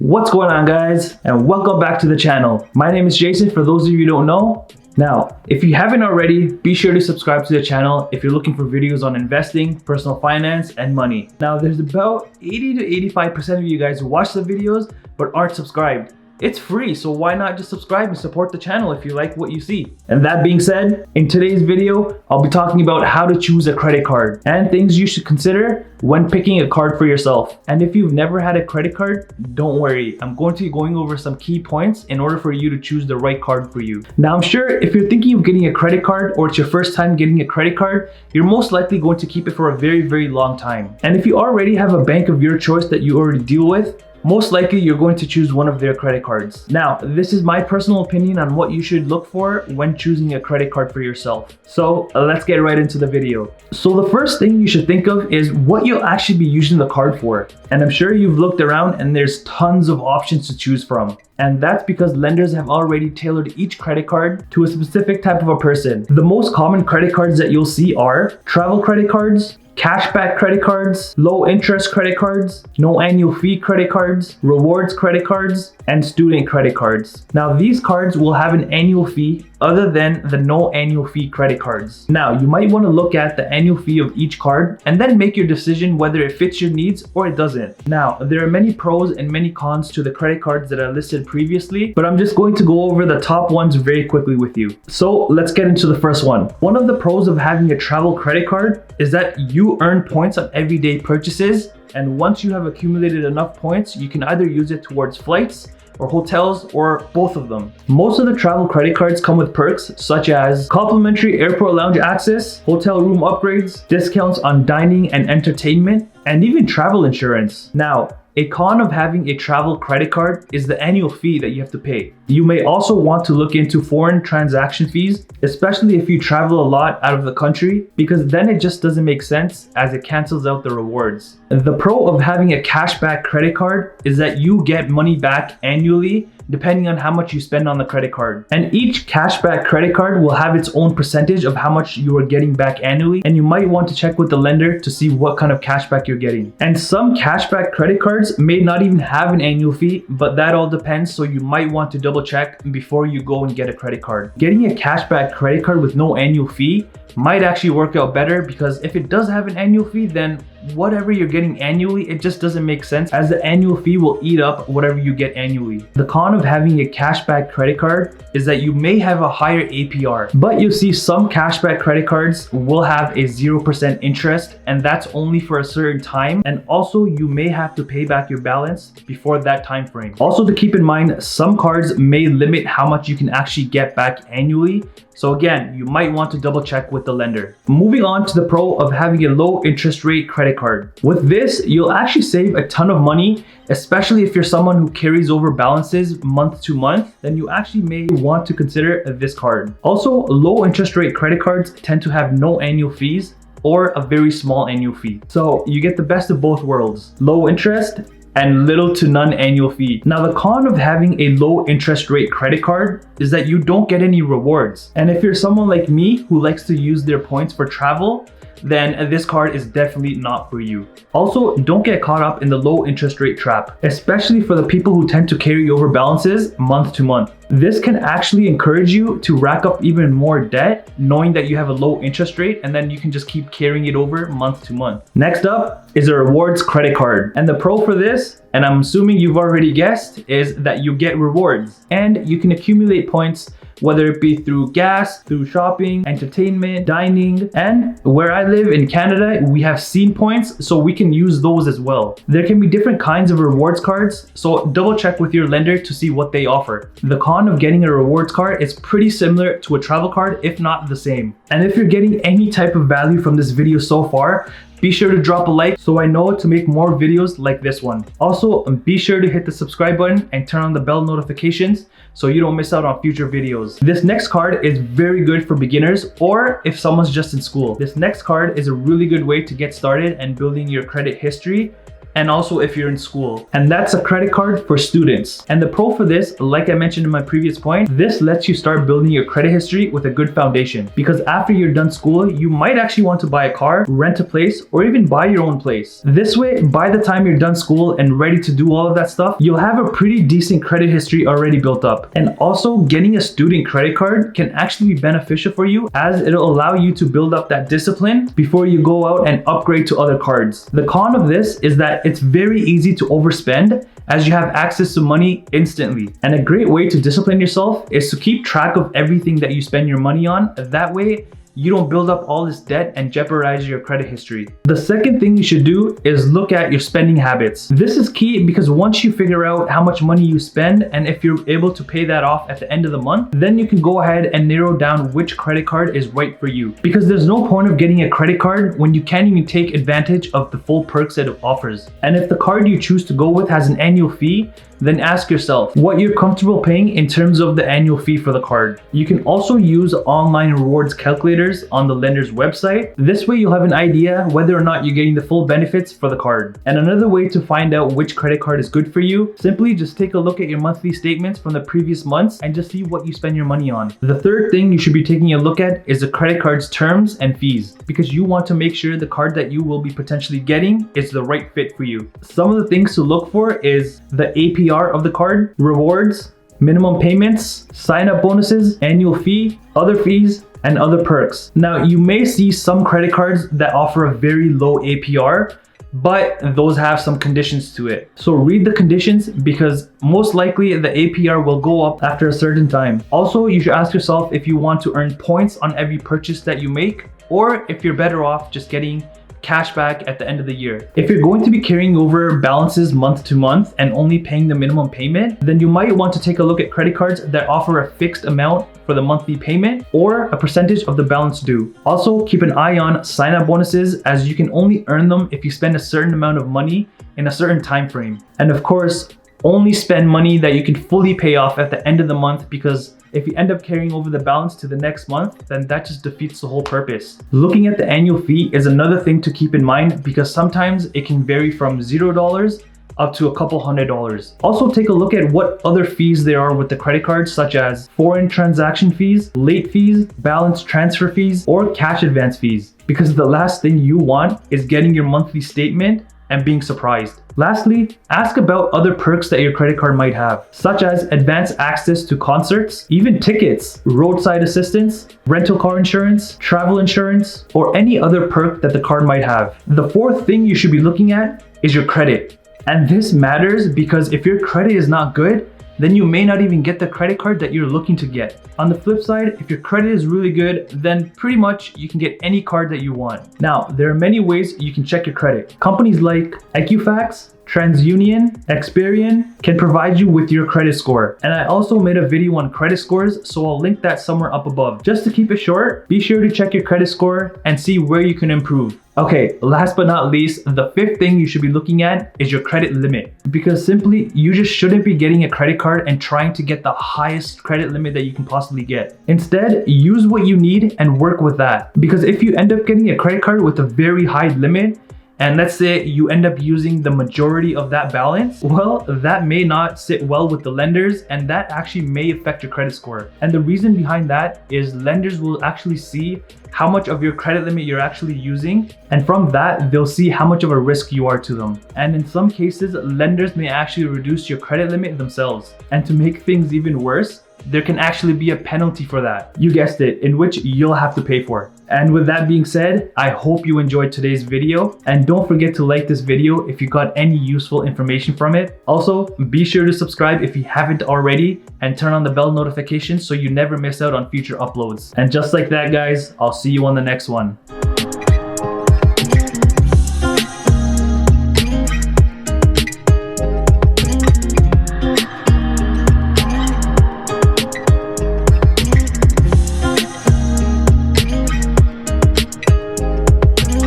What's going on, guys, and welcome back to the channel. My name is Jason, for those of you who don't know. Now, if you haven't already, be sure to subscribe to the channel if you're looking for videos on investing, personal finance, and money. Now, there's about 80 to 85% of you guys who watch the videos but aren't subscribed. It's free, so why not just subscribe and support the channel if you like what you see? And that being said, in today's video, I'll be talking about how to choose a credit card and things you should consider when picking a card for yourself. And if you've never had a credit card, don't worry. I'm going to be going over some key points in order for you to choose the right card for you. Now, I'm sure if you're thinking of getting a credit card or it's your first time getting a credit card, you're most likely going to keep it for a very long time. And if you already have a bank of your choice that you already deal with, most likely you're going to choose one of their credit cards. Now, this is my personal opinion on what you should look for when choosing a credit card for yourself. So let's get right into the video. So the first thing you should think of is what you'll actually be using the card for. And I'm sure you've looked around and there's tons of options to choose from. And that's because lenders have already tailored each credit card to a specific type of a person. The most common credit cards that you'll see are travel credit cards, cashback credit cards, low interest credit cards, no annual fee credit cards, rewards credit cards, and student credit cards. Now, these cards will have an annual fee other than the no annual fee credit cards. Now, you might want to look at the annual fee of each card and then make your decision whether it fits your needs or it doesn't. Now, there are many pros and many cons to the credit cards that I listed previously, but I'm just going to go over the top ones very quickly with you. So let's get into the first one. One of the pros of having a travel credit card is that you earn points on everyday purchases, and once you have accumulated enough points, you can either use it towards flights or hotels or both of them. Most of the travel credit cards come with perks such as complimentary airport lounge access, hotel room upgrades, discounts on dining and entertainment, and even travel insurance. Now, a con of having a travel credit card is the annual fee that you have to pay. You may also want to look into foreign transaction fees, especially if you travel a lot out of the country, because then it just doesn't make sense as it cancels out the rewards. The pro of having a cashback credit card is that you get money back annually depending on how much you spend on the credit card. And each cashback credit card will have its own percentage of how much you are getting back annually, and you might want to check with the lender to see what kind of cashback you're getting. And some cashback credit cards may not even have an annual fee, but that all depends, so you might want to double check before you go and get a credit card. Getting a cashback credit card with no annual fee might actually work out better, because if it does have an annual fee, then whatever you're getting annually, it just doesn't make sense, as the annual fee will eat up whatever you get annually. The con of having a cashback credit card is that you may have a higher APR, but you'll see some cashback credit cards will have a 0% interest, and that's only for a certain time, and also you may have to pay back your balance before that time frame. Also, to keep in mind, some cards may limit how much you can actually get back annually, so again, you might want to double check with the lender. Moving on to the pro of having a low interest rate credit card. With this, you'll actually save a ton of money, especially if you're someone who carries over balances month to month, then you actually may want to consider this card. Also, low interest rate credit cards tend to have no annual fees or a very small annual fee. So you get the best of both worlds, low interest and little to none annual fee. Now, the con of having a low interest rate credit card is that you don't get any rewards. And if you're someone like me who likes to use their points for travel, then this card is definitely not for you. Also, don't get caught up in the low interest rate trap, especially for the people who tend to carry over balances month to month. This can actually encourage you to rack up even more debt, knowing that you have a low interest rate, and then you can just keep carrying it over month to month. Next up is a rewards credit card. And the pro for this, and I'm assuming you've already guessed, is that you get rewards and you can accumulate points, whether it be through gas, through shopping, entertainment, dining, and where I live in Canada, we have Scene points, so we can use those as well. There can be different kinds of rewards cards, so double check with your lender to see what they offer. The con of getting a rewards card is pretty similar to a travel card, if not the same. And if you're getting any type of value from this video so far, be sure to drop a like so I know to make more videos like this one. Also, be sure to hit the subscribe button and turn on the bell notifications so you don't miss out on future videos. This next card is very good for beginners or if someone's just in school. This next card is a really good way to get started and building your credit history and also if you're in school. And that's a credit card for students. And the pro for this, like I mentioned in my previous point, this lets you start building your credit history with a good foundation. Because after you're done school, you might actually want to buy a car, rent a place, or even buy your own place. This way, by the time you're done school and ready to do all of that stuff, you'll have a pretty decent credit history already built up. And also, getting a student credit card can actually be beneficial for you, as it'll allow you to build up that discipline before you go out and upgrade to other cards. The con of this is that it's very easy to overspend, as you have access to money instantly. And a great way to discipline yourself is to keep track of everything that you spend your money on. That way, you don't build up all this debt and jeopardize your credit history. The second thing you should do is look at your spending habits. This is key because once you figure out how much money you spend and if you're able to pay that off at the end of the month, then you can go ahead and narrow down which credit card is right for you. Because there's no point of getting a credit card when you can't even take advantage of the full perks that it offers. And if the card you choose to go with has an annual fee, then ask yourself what you're comfortable paying in terms of the annual fee for the card. You can also use online rewards calculators on the lender's website. This way you'll have an idea whether or not you're getting the full benefits for the card. And another way to find out which credit card is good for you, simply just take a look at your monthly statements from the previous months and just see what you spend your money on. The third thing you should be taking a look at is the credit card's terms and fees, because you want to make sure the card that you will be potentially getting is the right fit for you. Some of the things to look for is the APR of the card, rewards, minimum payments, sign-up bonuses, annual fee, other fees, and other perks. Now, you may see some credit cards that offer a very low APR, but those have some conditions to it. So read the conditions, because most likely the APR will go up after a certain time. Also, you should ask yourself if you want to earn points on every purchase that you make, or if you're better off just getting cash back at the end of the year. If you're going to be carrying over balances month to month and only paying the minimum payment, then you might want to take a look at credit cards that offer a fixed amount for the monthly payment or a percentage of the balance due. Also, keep an eye on sign-up bonuses, as you can only earn them if you spend a certain amount of money in a certain time frame. And of course, only spend money that you can fully pay off at the end of the month, because if you end up carrying over the balance to the next month, then that just defeats the whole purpose. Looking at the annual fee is another thing to keep in mind, because sometimes it can vary from $0 up to a couple $100s. Also, take a look at what other fees there are with the credit card, such as foreign transaction fees, late fees, balance transfer fees, or cash advance fees, because the last thing you want is getting your monthly statement and being surprised. Lastly, ask about other perks that your credit card might have, such as advanced access to concerts, even tickets, roadside assistance, rental car insurance, travel insurance, or any other perk that the card might have. The fourth thing you should be looking at is your credit. And this matters because if your credit is not good, then you may not even get the credit card that you're looking to get. On the flip side, if your credit is really good, then pretty much you can get any card that you want. Now, there are many ways you can check your credit. Companies like Equifax, TransUnion, Experian can provide you with your credit score. And I also made a video on credit scores, so I'll link that somewhere up above. Just to keep it short, be sure to check your credit score and see where you can improve. Okay, last but not least, the fifth thing you should be looking at is your credit limit. Because simply, you just shouldn't be getting a credit card and trying to get the highest credit limit that you can possibly get. Instead, use what you need and work with that. Because if you end up getting a credit card with a very high limit, and let's say you end up using the majority of that balance, well, that may not sit well with the lenders, and that actually may affect your credit score. And the reason behind that is lenders will actually see how much of your credit limit you're actually using, and from that, they'll see how much of a risk you are to them. And in some cases, lenders may actually reduce your credit limit themselves. And to make things even worse, there can actually be a penalty for that. You guessed it, in which you'll have to pay for. And with that being said, I hope you enjoyed today's video, and don't forget to like this video if you got any useful information from it. Also, be sure to subscribe if you haven't already, and turn on the bell notification so you never miss out on future uploads. And just like that, guys, I'll see you on the next one.